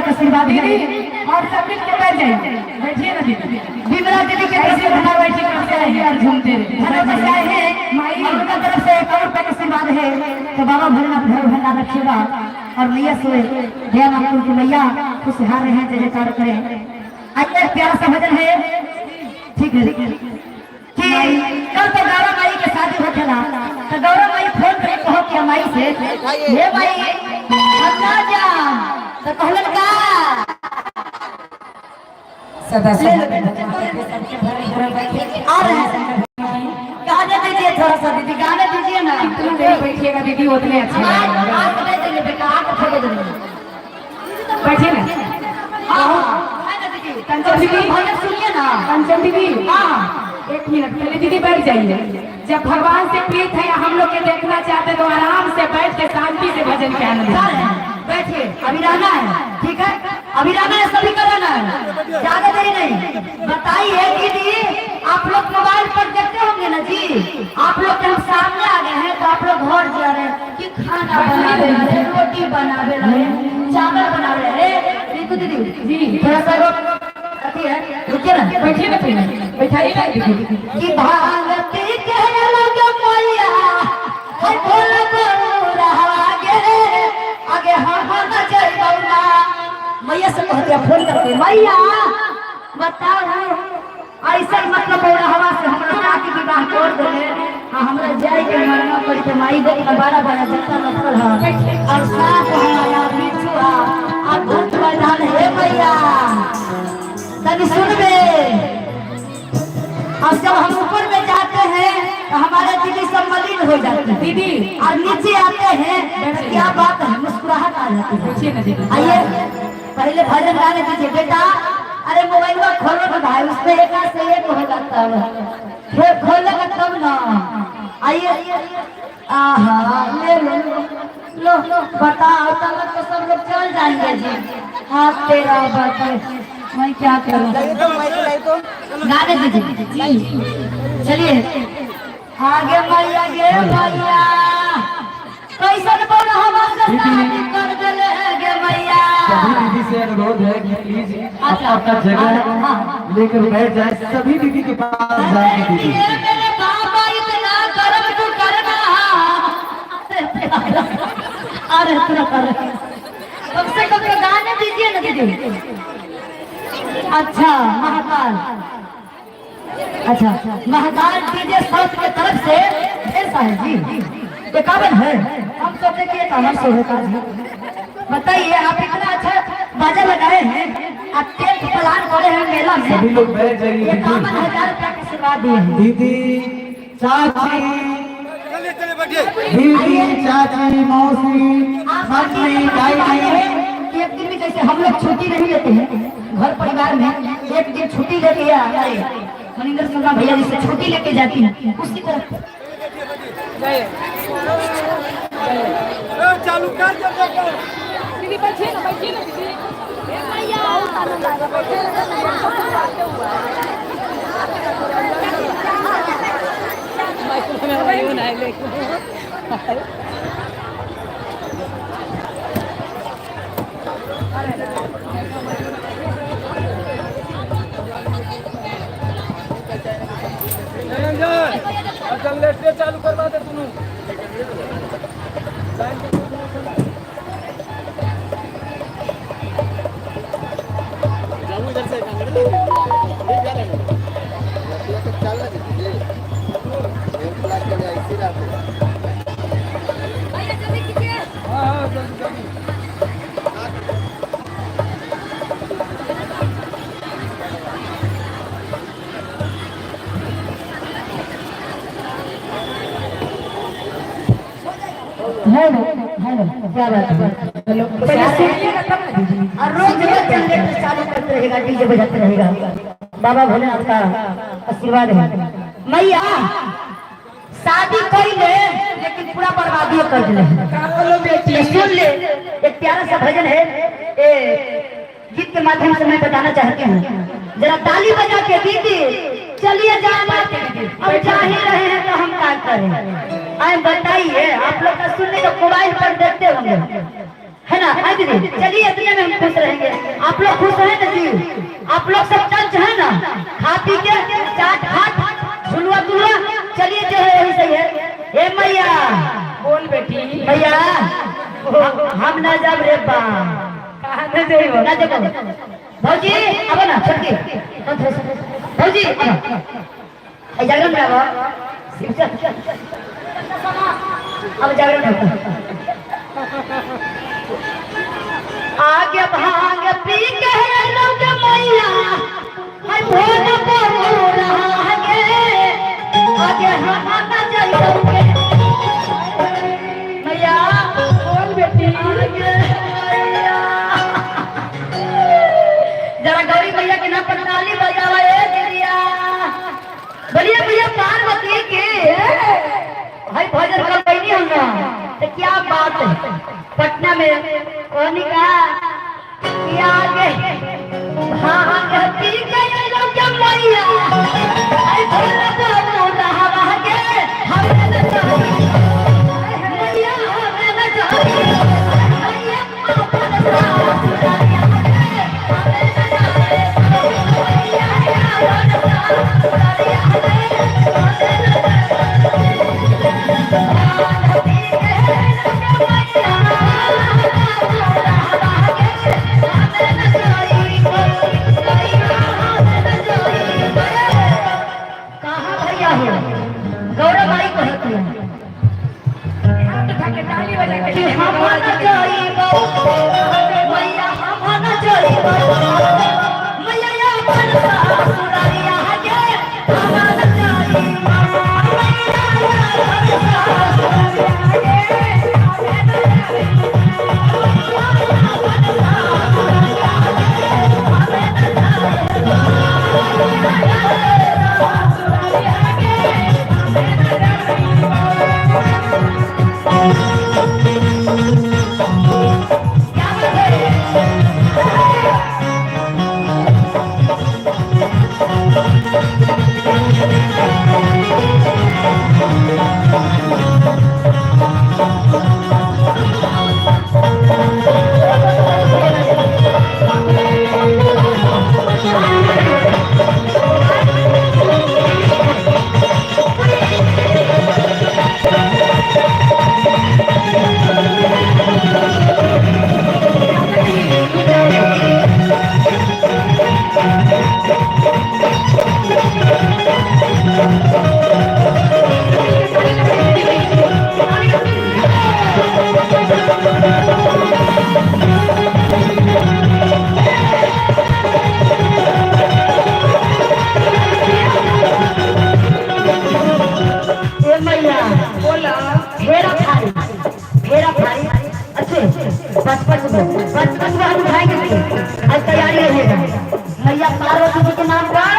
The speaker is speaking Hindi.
आशीर्वाद है और सब मिल के बैठ जाइए। बैठिए ना दीदी, विमला दीदी के तरफ से बना बैठी करते रहिए और झूमते रहिए। माई उनका तरफ से 1 करोड़ का आशीर्वाद है। तो बाबा भोलेनाथ घर भंडार रखिएगा और मैया से ध्यान आपको की मैया खुशहाल रहे, जय जयकार करें। आइए प्यारा सा भजन है, ठीक है कि कल तो गौरव माई के शादी हो खेला, तो गौरव माई फोन करे कहो कि माई से ये माई अपना जा तो कहलन का सदा गाने दीजिए, थोड़ा सा दीदी गाने दीजिए ना। बैठिएगा दीदी, उतने अच्छे बैठिए ना। कंचन दीदी सुनिए ना, कंचन दीदी 1 मिनट पहले दीदी बैठ जाइए। जब भगवान से प्रीत है, हम लोग के देखना चाहते तो आराम से बैठ के शांति से भजन के आनंद बैठिए। अभी रहना है, ठीक है, अभी रहना है, सभी का रहना है, ज्यादा देरी नहीं। बताइए दीदी, आप लोग मोबाइल पर देखते होंगे ना जी, आप लोग के हम सामने आ गए हैं तो आप लोग घर जा रहे हैं कि खाना बना रहे, रोटी बना रहे, चावल बना रहे। रितु दीदी जी थोड़ा सा रुकिए ना, बैठिए ना, बैठाइए ना कि भागती के लगे मैया है भोला बौरा आगे आगे हम न जाइबा। मैया से कहते फोन करके मैया बताओ ऐसा मतलब बौरा हवा से हमरा नाती विवाह कर देले, हमरा जाय के मरना पड़ी के माई देख के 12 जत्ता नखल है और साथ हमारा बिछुआ आ धूप बजान है मैया तभी सुनबे। अब जब हम ऊपर में जाते हैं तो हमारे दीदी सब मलिन हो जाती है दीदी, और नीचे आते हैं तो क्या बात है, मुस्कुराहट आ जाती है। आइए पहले भजन गाने दीजिए बेटा। अरे मोबाइल में खोलो तो भाई, उसमें एक से एक हो जाता है, फिर खोलेगा तब ना। आइए आहा ले लो बताओ, तब तो सब लोग चल जाएंगे जी। हाँ तेरा बता मैं क्या करूं, गाने दीजिए। चलिए आगे मैया गे मैया कैसन बोल हमारे शादी कर देले गे मैया। सभी दीदी से अनुरोध है कि प्लीज अपना जगह लेकर बैठ जाए, सभी दीदी के पास जाएंगे। दीदी मेरे बाबा इतना कर्म तू करना, अरे इतना कर कम से कम गाने दीजिए ना दीदी। अच्छा महाकाल, अच्छा महाकाल डीजे साउथ के तरफ से ढेर सारे जी 51 है। हम सोचे कि एक हमारे शो होता है। बताइए आप इतना अच्छा बाजा लगाए हैं, आप टेंट प्लान करे हैं मेला में, सभी लोग बैठ जाइए। 51,000 रुपया की सेवा दी है दीदी चाची दीदी चाची मौसी मम्मी दाई। एक दिन भी जैसे हम लोग छुट्टी नहीं लेते हैं घर परिवार में, एक दिन छुट्टी लेके हमारे मनिंदर सिंह भैया जी से छुट्टी लेके जाती है, उसी तरह चालू कर दीदी। बैठिए ना दीदी, बहुत आनंद आएगा, बैठिए जनरेटर चालू करवा दे तुम। इधर से क्या बात है। पहले सुनिएगा तब ना दीदी। और रोज रोज जनरेटर चालू करते रहेगा, डीजे बजाते रहेगा। बाबा भोलेनाथ का आशीर्वाद है। मैया शादी कर ले लेकिन पूरा बर्बादी कर दे। का बोलो बेटी? सुन ले, एक प्यारा सा भजन है, गीत के माध्यम से मैं बताना चाहती हूँ। जरा ताली बजा के दीदी चलिए जाना, अब जा ही रहे हैं तो हम क्या करें। आए बताइए, आप लोग का सुनने को मोबाइल पर देखते होंगे, है ना? हाँ दीदी, चलिए इतने में हम खुश रहेंगे। आप लोग खुश हैं ना जी? आप लोग सब टंच है ना? खा पी के चाट खाट झुलवा तुलवा, चलिए जो है यही सही है। ए मैया बोल बेटी। मैया हम ना जब रे बा कहाँ न जाइबो? ना देखो भौजी अब ना छोटकी भौजी जागरण में अब जागरण आगे भांग पी के लोग मैया है भोग बोल रहा है, आगे हम ना जाइए मैया। बोल बेटी। जरा गौरी भैया के नाम पर ताली बजावा दीदिया। बोलिए भैया पार्वती के भाई भजन कर बैठी हूँ ना, तो क्या बात है। पटना में कौन का आगे भाग पी गए लोग मैया आई भोला बोला हवा के हमें न चाहिए मैया, हमें न चाहिए मैया गौरव भाई को है ताली बजा के हम न जाइबो मैया, हम न जाइबो मैया या बनसा सुरारिया के हम न जाइबो मैया या बनसा सुरारिया बचपन में हम उठाएंगे, आज तैयारी रहेगा। मैया पार्वती जी के नाम पर